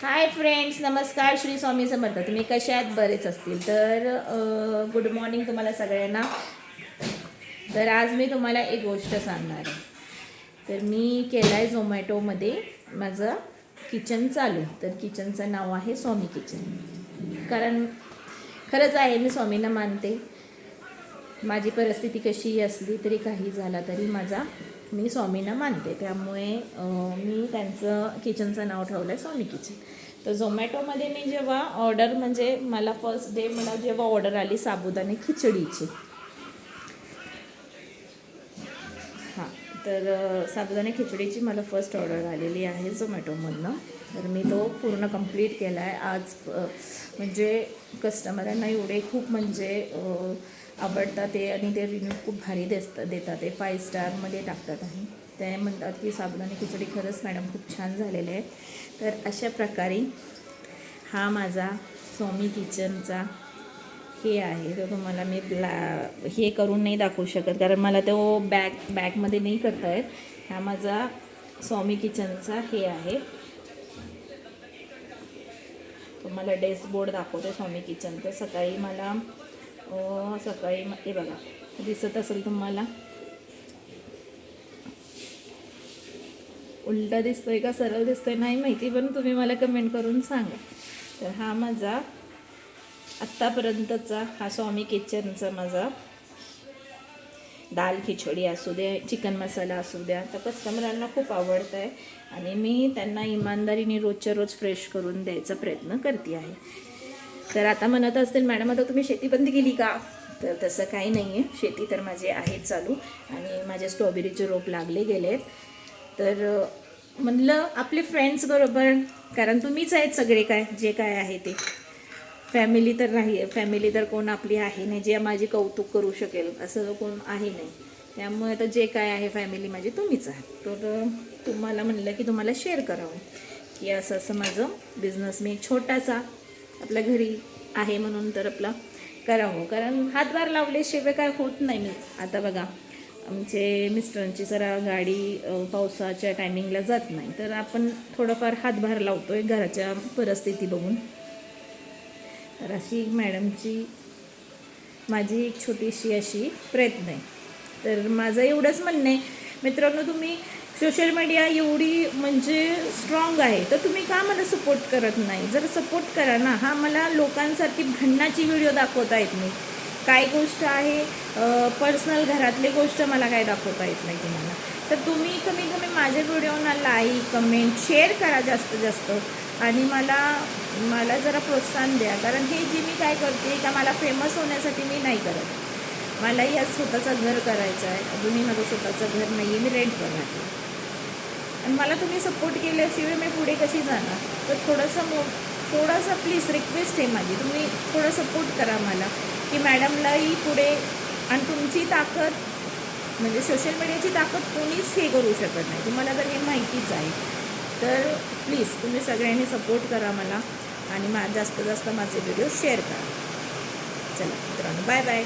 Hi friends, नमस्कार. श्री स्वामी समर्थ. तुम्ही कशात बरेच असतील तर गुड मॉर्निंग तुम्हाला सगळ्यांना. तर आज मी तुम्हाला एक गोष्ट सांगणार आहे. तर मी केलं आहे झोमॅटोमध्ये माझं किचन चालू. तर किचनचं नाव आहे स्वामी किचन. कारण खरंच आहे, मी स्वामींना मानते. माझी परिस्थिती कशीही असली तरी, काही झाला तरी मी स्वामींना मानते. त्यामुळे मी त्यांचं किचनचं नाव ठेवलं आहे स्वामी किचन. तर झोमॅटोमध्ये मी जेव्हा ऑर्डर, म्हणजे मला फर्स्ट डे मला जेव्हा ऑर्डर आली साबुदाणे खिचडीची, हां, तर साबुदाणे खिचडीची मला फर्स्ट ऑर्डर आलेली आहे झोमॅटोमधनं. तर मी तो पूर्ण कंप्लीट केला आहे आज. म्हणजे कस्टमरांना एवढे खूप म्हणजे आवडतात ते, आणि ते रिव्ह्यू खूप भारी देतात. ते 5 स्टारमध्ये टाकतात. आणि ते म्हणतात की साबुदाणे खिचडी खरंच मॅडम खूप छान झालेले आहे. तर अशा प्रकारे हा माझा स्वामी किचनचा हे आहे. तो तुम्हाला मी हे करून नाही दाखवू शकत, कारण मला तो बॅगमध्ये नाही करता येत. हा माझा स्वामी किचनचा हे आहे. तुम्हाला डॅशबोर्ड दाखवते स्वामी किचनचं. सकाळी मला हे बघा, दिसत असेल तुम्हाला. उलटा दिसतोय का सरळ दिसतोय नाही माहिती, पण तुम्ही मला कमेंट करून सांगा. तर हा माझा आत्तापर्यंतचा हा स्वामी किचनचा माझा दाल खिचडी असू दे, चिकन मसाला असू द्या, तर कस्टमरांना खूप आवडतं आहे. आणि मी त्यांना इमानदारीने रोजच्या रोज फ्रेश करून द्यायचा प्रयत्न करते आहे. तर आता म्हणत असतील, मॅडम आता तुम्ही शेती बंद केली का? तर तसं काही नाही आहे. शेती तर माझे आहेत चालू, आणि माझे स्ट्रॉबेरीचे रोप लागले गेले आहेत. तर म्हणलं आपले फ्रेंड्स बरोबर, कारण तुम्हीच आहेत सगळे, काय जे काय आहे ते. फॅमिली तर नाही, फॅमिली तर कोण आपली आहे नाही जे माझी कौतुक करू शकेल असं कोण आहे नाही. त्यामुळे आता जे काय आहे फॅमिली माझी तुम्हीच आहात. तर तुम्हाला म्हणलं की तुम्हाला शेअर करावं की असं असं माझं बिझनेस मी छोटासा आपल्या घरी आहे म्हणून तर आपला करावं. कारण हातभार लावल्याशिवाय काय होत नाही. मी आता बघा, आमचे मिस्टरांची जरा गाडी पावसाच्या टायमिंगला जात नाही, तर आपण थोडंफार हातभार लावतो आहे घराच्या परिस्थिती बघून. तर अशी मॅडमची माझी एक छोटीशी अशी प्रयत्न आहे. तर माझं एवढंच म्हणणं आहे मित्रांनो, तुम्ही सोशल मीडिया एवढी म्हणजे स्ट्रॉंग आहे, तर तुम्ही का मला सपोर्ट करत नाही? जर सपोर्ट करा ना. हा, मला लोकांसारखी भांडणाची व्हिडिओ दाखवता येत नाही. काय गोष्ट आहे पर्सनल घरातली गोष्ट मला काय दाखवता येत नाही तुम्हाला. तर तुम्ही कमीत कमी माझ्या व्हिडिओना लाईक, कमेंट, शेअर करा जास्तीत जास्त, आणि मला जरा प्रोत्साहन द्या. कारण हे जे मी काय करते का, मला फेमस होण्यासाठी मी नाही करत. मलाही आज स्वतःचं घर करायचं आहे. अजूनही माझं स्वतःचं घर नाही आहे, मी रेंटवर राहते. आणि मला तुम्ही सपोर्ट केल्याशिवाय मी पुढे कशी जाणार? तर थोडंसं प्लीज रिक्वेस्ट आहे माझी, तुम्ही थोडं सपोर्ट करा मला, की मॅडमलाही पुढे. आणि तुमची ताकद म्हणजे सोशल मीडियाची ताकद कोणीच हे करू शकत नाही, तुम्हाला तर हे माहितीच आहे. तर प्लीज तुम्ही सगळ्यांनी सपोर्ट करा मला, आणि जास्तीत जास्त माझे व्हिडिओ शेअर करा. चला मित्रांनो, बाय बाय.